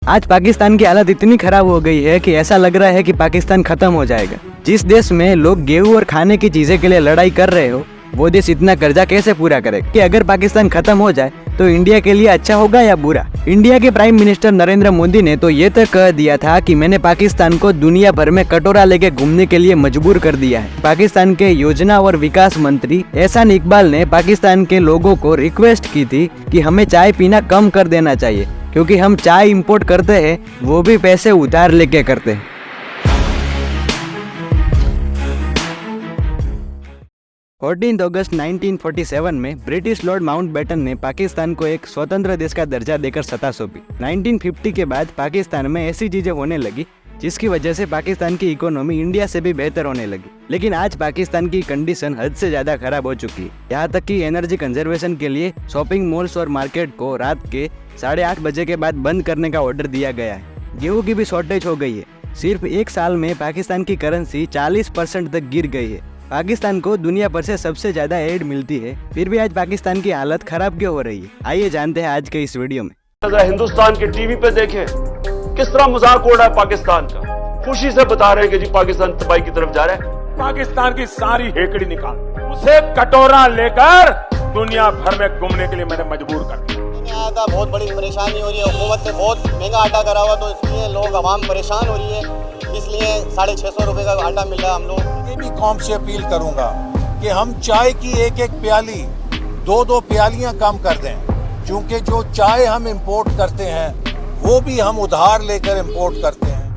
आज पाकिस्तान की हालत इतनी खराब हो गई है कि ऐसा लग रहा है कि पाकिस्तान खत्म हो जाएगा। जिस देश में लोग गेहूं और खाने की चीजें के लिए लड़ाई कर रहे हो, वो देश इतना कर्जा कैसे पूरा करे कि अगर पाकिस्तान खत्म हो जाए तो इंडिया के लिए अच्छा होगा या बुरा। इंडिया के प्राइम मिनिस्टर नरेंद्र मोदी ने तो ये तक कह दिया था कि मैंने पाकिस्तान को दुनिया भर में कटोरा लेके घूमने के लिए मजबूर कर दिया है। पाकिस्तान के योजना और विकास मंत्री एहसान इकबाल ने पाकिस्तान के लोगों को रिक्वेस्ट की थी कि हमें चाय पीना कम कर देना चाहिए, क्योंकि हम चाय इंपोर्ट करते हैं, वो भी पैसे उधार लेके करते हैं। 14 अगस्त 1947 में ब्रिटिश लॉर्ड माउंटबेटन ने पाकिस्तान को एक स्वतंत्र देश का दर्जा देकर सत्ता सौंपी। 1950 के बाद पाकिस्तान में ऐसी चीजें होने लगी जिसकी वजह से पाकिस्तान की इकोनॉमी इंडिया से भी बेहतर होने लगी। लेकिन आज पाकिस्तान की कंडीशन हद से ज्यादा खराब हो चुकी है। यहाँ तक कि एनर्जी कंजर्वेशन के लिए शॉपिंग मॉल्स और मार्केट को रात के 8:30 बजे के बाद बंद करने का ऑर्डर दिया गया है। गेहूं की भी शॉर्टेज हो गई है। सिर्फ एक साल में पाकिस्तान की करेंसी 40% तक गिर गई है। पाकिस्तान को दुनिया भर से सबसे ज्यादा एड मिलती है, फिर भी आज पाकिस्तान की हालत खराब क्यों हो रही है? आइए जानते हैं आज के इस वीडियो में। हिंदुस्तान के टीवी पे देखें किस तरह मजाक उड़ रहा है पाकिस्तान का। खुशी से बता रहे हैं कि जी पाकिस्तान तबाही की तरफ जा रहा है। पाकिस्तान की सारी हेकड़ी निकाल, उसे कटोरा लेकर दुनिया भर में घूमने के लिए मैंने मजबूर कर दिया। आटा बहुत बड़ी परेशानी हो रही है, हुकूमत से बहुत महंगा आटा करा हुआ, तो इसलिए लोग आवाम परेशान हो रही है। इसलिए 650 रुपए का आटा मिल रहा है। हम लोग ये भी कौम से अपील करूंगा कि हम चाय की एक एक प्याली 2-2 प्यालियां कम कर दें, क्योंकि जो चाय हम इंपोर्ट करते हैं वो भी हम उधार लेकर इंपोर्ट करते हैं।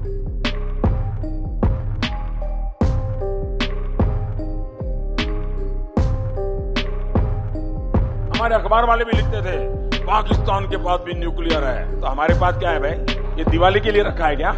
हमारे अखबार वाले भी लिखते थे पाकिस्तान के पास भी न्यूक्लियर है, तो हमारे पास क्या है भाई? ये दिवाली के लिए रखा है क्या?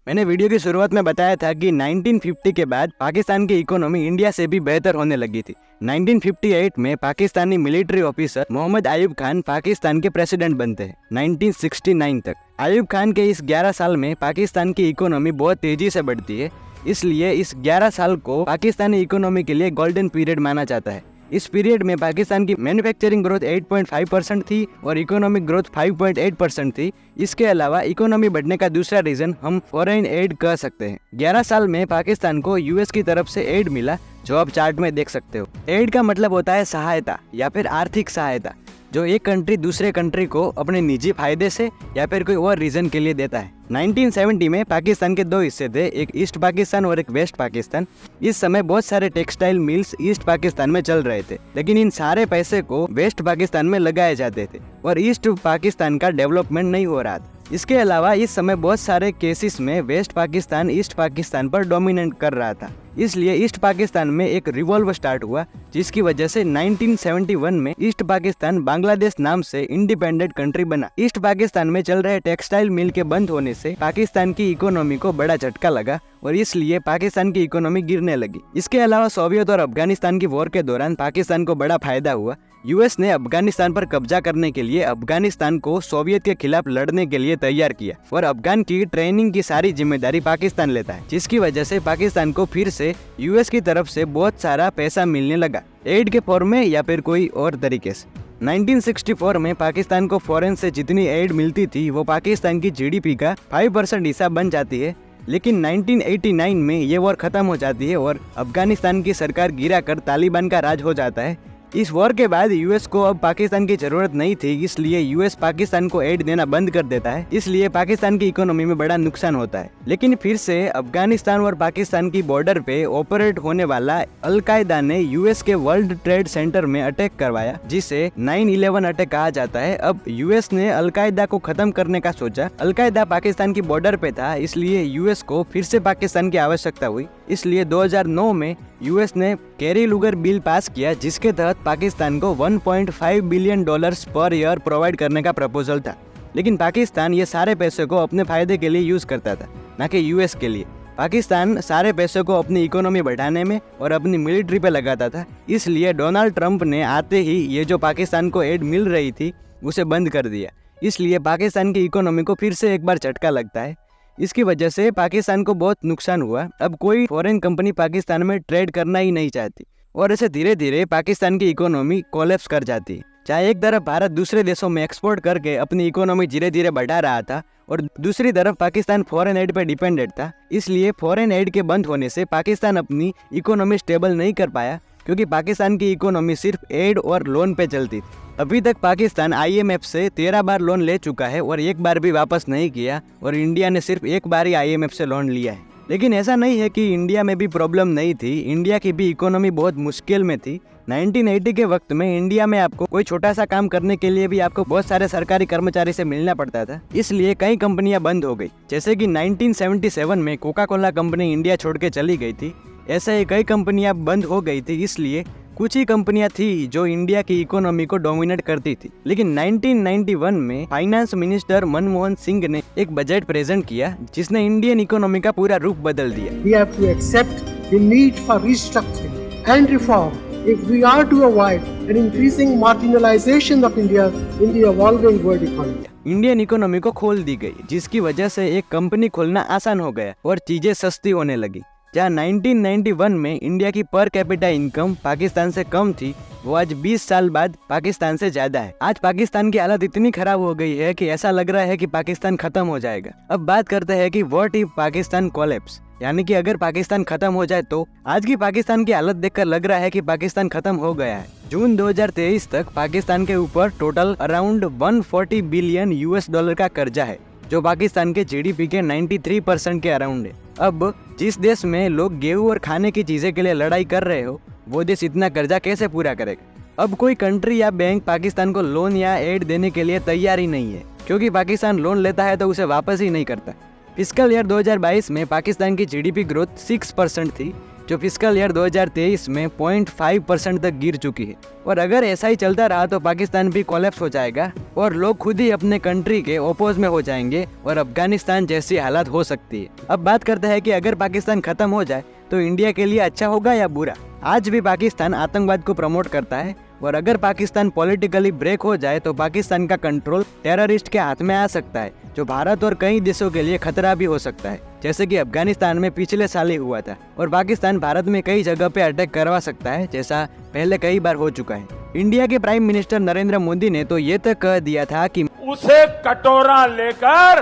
मैंने वीडियो की शुरुआत में बताया था कि 1950 के बाद पाकिस्तान की इकोनॉमी इंडिया से भी बेहतर होने लगी थी। 1958 में पाकिस्तानी मिलिट्री ऑफिसर मोहम्मद आयूब खान पाकिस्तान के प्रेसिडेंट बनते हैं। 1969 तक आयूब खान के इस 11 साल में पाकिस्तान की इकोनॉमी बहुत तेजी से बढ़ती है। इसलिए इस 11 साल को पाकिस्तानी इकोनॉमी के लिए गोल्डन पीरियड माना जाता है। इस पीरियड में पाकिस्तान की मैन्युफैक्चरिंग ग्रोथ 8.5% थी और इकोनॉमिक ग्रोथ 5.8% थी। इसके अलावा इकोनॉमी बढ़ने का दूसरा रीजन हम फॉरेन एड कह सकते हैं। 11 साल में पाकिस्तान को यूएस की तरफ से एड मिला, जो आप चार्ट में देख सकते हो। एड का मतलब होता है सहायता या फिर आर्थिक सहायता, जो एक कंट्री दूसरे कंट्री को अपने निजी फायदे से या फिर कोई और रीजन के लिए देता है। 1970 में पाकिस्तान के 2 हिस्से थे, एक ईस्ट पाकिस्तान और एक वेस्ट पाकिस्तान। इस समय बहुत सारे टेक्सटाइल मिल्स ईस्ट पाकिस्तान में चल रहे थे, लेकिन इन सारे पैसे को वेस्ट पाकिस्तान में लगाए जाते थे और ईस्ट पाकिस्तान का डेवलपमेंट नहीं हो रहा था। इसके अलावा इस समय बहुत सारे केसेस में वेस्ट पाकिस्तान ईस्ट पाकिस्तान पर डोमिनेट कर रहा था। इसलिए ईस्ट पाकिस्तान में एक रिवॉल्व स्टार्ट हुआ, जिसकी वजह से 1971 में ईस्ट पाकिस्तान बांग्लादेश नाम से इंडिपेंडेंट कंट्री बना। ईस्ट पाकिस्तान में चल रहे टेक्सटाइल मिल के बंद होने से पाकिस्तान की इकोनॉमी को बड़ा झटका लगा और इसलिए पाकिस्तान की इकोनॉमी गिरने लगी। इसके अलावा सोवियत और अफगानिस्तान की वॉर के दौरान पाकिस्तान को बड़ा फायदा हुआ। यूएस ने अफगानिस्तान पर कब्जा करने के लिए अफगानिस्तान को सोवियत के खिलाफ लड़ने के लिए तैयार किया और अफगान की ट्रेनिंग की सारी जिम्मेदारी पाकिस्तान लेता है, जिसकी वजह से पाकिस्तान को फिर से यूएस की तरफ से बहुत सारा पैसा मिलने लगा, एड के फॉर्म में या फिर कोई और तरीके से। 1964 में पाकिस्तान को फॉरेन से जितनी एड मिलती थी वो पाकिस्तान की जीडीपी का 5% हिस्सा बन जाती है। लेकिन 1989 में ये वॉर खत्म हो जाती है और अफगानिस्तान की सरकार गिरा कर तालिबान का राज हो जाता है। इस वॉर के बाद यूएस को अब पाकिस्तान की जरूरत नहीं थी, इसलिए यूएस पाकिस्तान को एड देना बंद कर देता है। इसलिए पाकिस्तान की इकोनॉमी में बड़ा नुकसान होता है। लेकिन फिर से अफगानिस्तान और पाकिस्तान की बॉर्डर पे ऑपरेट होने वाला अलकायदा ने यूएस के वर्ल्ड ट्रेड सेंटर में अटैक करवाया, जिसे 9/11 अटैक कहा जाता है। अब यूएस ने अलकायदा को खत्म करने का सोचा। अलकायदा पाकिस्तान की बॉर्डर पे था, इसलिए यूएस को फिर से पाकिस्तान की आवश्यकता हुई। इसलिए 2009 में यूएस ने कैरी लुगर बिल पास किया, जिसके तहत पाकिस्तान को $1.5 बिलियन पर ईयर प्रोवाइड करने का प्रपोजल था। लेकिन पाकिस्तान ये सारे पैसे को अपने फायदे के लिए यूज करता था, ना कि यूएस के लिए। पाकिस्तान सारे पैसे को अपनी इकोनॉमी बढ़ाने में और अपनी मिलिट्री पे लगाता था। इसलिए डोनाल्ड ट्रंप ने आते ही ये जो पाकिस्तान को एड मिल रही थी उसे बंद कर दिया। इसलिए पाकिस्तान की इकोनॉमी को फिर से एक बार झटका लगता है। इसकी वजह से पाकिस्तान को बहुत नुकसान हुआ। अब कोई फॉरेन कंपनी पाकिस्तान में ट्रेड करना ही नहीं चाहती और ऐसे धीरे धीरे पाकिस्तान की इकोनॉमी कोलैप्स कर जाती है। चाहे एक तरफ भारत दूसरे देशों में एक्सपोर्ट करके अपनी इकोनॉमी धीरे धीरे बढ़ा रहा था और दूसरी तरफ पाकिस्तान फॉरेन एड पर डिपेंडेंट था, इसलिए फॉरेन एड के बंद होने से पाकिस्तान अपनी इकोनॉमी स्टेबल नहीं कर पाया, क्योंकि पाकिस्तान की इकोनॉमी सिर्फ एड और लोन पे चलती थी। अभी तक पाकिस्तान IMF से 13 बार लोन ले चुका है और एक बार भी वापस नहीं किया, और इंडिया ने सिर्फ एक बार ही IMF से लोन लिया है। लेकिन ऐसा नहीं है कि इंडिया में भी प्रॉब्लम नहीं थी, इंडिया की भी इकोनॉमी बहुत मुश्किल में थी। 1980 के वक्त में इंडिया में आपको कोई छोटा सा काम करने के लिए भी आपको बहुत सारे सरकारी कर्मचारी से मिलना पड़ता था, इसलिए कई कंपनियां बंद हो गई। जैसे कि 1977 में कोका कोला कंपनी इंडिया छोड़ के चली गई थी, ऐसे ही कई कंपनियां बंद हो गई थी। इसलिए कुछ ही कंपनियां थी जो इंडिया की इकोनॉमी को डोमिनेट करती थी। लेकिन 1991 में फाइनेंस मिनिस्टर मनमोहन सिंह ने एक बजट प्रेजेंट किया जिसने इंडियन इकोनॉमी का पूरा रूप बदल दिया। We have to accept the need for restructuring and reform if we are to avoid an increasing marginalization of India in the evolving world economy. Indian economy को खोल दी गई, जिसकी वजह से एक कंपनी खोलना आसान हो गया और चीजें सस्ती होने लगी। जहाँ 1991 में इंडिया की पर कैपिटा इनकम पाकिस्तान से कम थी, वो आज 20 साल बाद पाकिस्तान से ज्यादा है। आज पाकिस्तान की हालत इतनी खराब हो गई है कि ऐसा लग रहा है कि पाकिस्तान खत्म हो जाएगा। अब बात करते हैं कि व्हाट इफ पाकिस्तान कोलैप्स, यानी कि अगर पाकिस्तान खत्म हो जाए तो। आज की पाकिस्तान की हालत देखकर लग रहा है कि पाकिस्तान खत्म हो गया है। जून 2023 तक पाकिस्तान के ऊपर टोटल अराउंड 140 बिलियन US$ का कर्जा है, जो पाकिस्तान के GDP के 93% के अराउंड है। अब जिस देश में लोग गेहूं और खाने की चीजें के लिए लड़ाई कर रहे हो, वो देश इतना कर्जा कैसे पूरा करेगा। अब कोई कंट्री या बैंक पाकिस्तान को लोन या एड देने के लिए तैयार ही नहीं है, क्योंकि पाकिस्तान लोन लेता है तो उसे वापस ही नहीं करता। फिस्कल ईयर 2022 में पाकिस्तान की GDP ग्रोथ 6% थी, जो फिस्कल ईयर 2023 में 0.5% तक गिर चुकी है। और अगर ऐसा ही चलता रहा तो पाकिस्तान भी कोलैप्स हो जाएगा और लोग खुद ही अपने कंट्री के ओपोज में हो जाएंगे और अफगानिस्तान जैसी हालत हो सकती है। अब बात करते हैं कि अगर पाकिस्तान खत्म हो जाए तो इंडिया के लिए अच्छा होगा या बुरा। आज भी पाकिस्तान आतंकवाद को प्रमोट करता है, और अगर पाकिस्तान पॉलिटिकली ब्रेक हो जाए तो पाकिस्तान का कंट्रोल टेररिस्ट के हाथ में आ सकता है, जो भारत और कई देशों के लिए खतरा भी हो सकता है, जैसे कि अफगानिस्तान में पिछले साल ही हुआ था। और पाकिस्तान भारत में कई जगह पे अटैक करवा सकता है, जैसा पहले कई बार हो चुका है। इंडिया के प्राइम मिनिस्टर नरेंद्र मोदी ने तो ये तक कह दिया था कि उसे कटोरा लेकर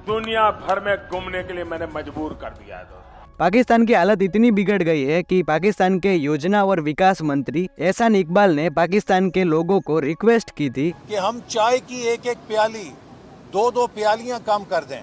दुनिया भर में घूमने के लिए मैंने मजबूर कर दिया है। पाकिस्तान की हालत इतनी बिगड़ गई है कि पाकिस्तान के योजना और विकास मंत्री एहसान इकबाल ने पाकिस्तान के लोगों को रिक्वेस्ट की थी कि हम चाय की एक एक प्याली 2-2 प्यालियां कम कर दें,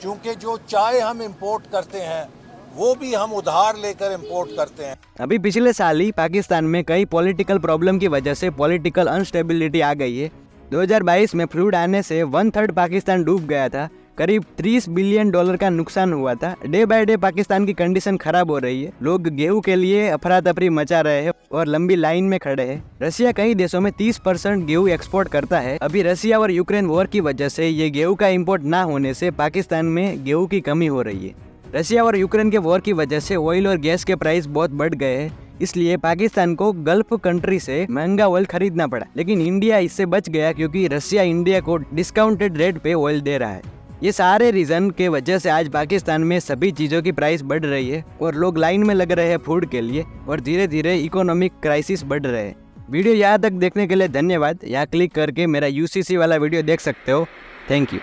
क्योंकि जो चाय हम इंपोर्ट करते हैं वो भी हम उधार लेकर इंपोर्ट करते हैं। अभी पिछले साल ही पाकिस्तान में कई पॉलिटिकल प्रॉब्लम की वजह से पॉलिटिकल अनस्टेबिलिटी आ गई है। 2022 में फ्लूड आने से 1/3 पाकिस्तान डूब गया था, करीब $30 बिलियन का नुकसान हुआ था। डे बाय डे पाकिस्तान की कंडीशन खराब हो रही है, लोग गेहूं के लिए अफरा तफरी मचा रहे हैं और लंबी लाइन में खड़े हैं। रशिया कई देशों में 30% गेहूं एक्सपोर्ट करता है। अभी रशिया और यूक्रेन वॉर की वजह से ये गेहूं का इंपोर्ट ना होने से पाकिस्तान में गेहूं की कमी हो रही है। रशिया और यूक्रेन के वॉर की वजह से ऑयल और गैस के प्राइस बहुत बढ़ गए हैं, इसलिए पाकिस्तान को गल्फ कंट्री से महंगा ऑयल खरीदना पड़ा। लेकिन इंडिया इससे बच गया, क्योंकि रशिया इंडिया को डिस्काउंटेड रेट पे ऑयल दे रहा है। ये सारे रीजन के वजह से आज पाकिस्तान में सभी चीज़ों की प्राइस बढ़ रही है और लोग लाइन में लग रहे हैं फूड के लिए, और धीरे धीरे इकोनॉमिक क्राइसिस बढ़ रहे हैं। वीडियो यहाँ तक देखने के लिए धन्यवाद। यहाँ क्लिक करके मेरा UCC वाला वीडियो देख सकते हो। Thank you.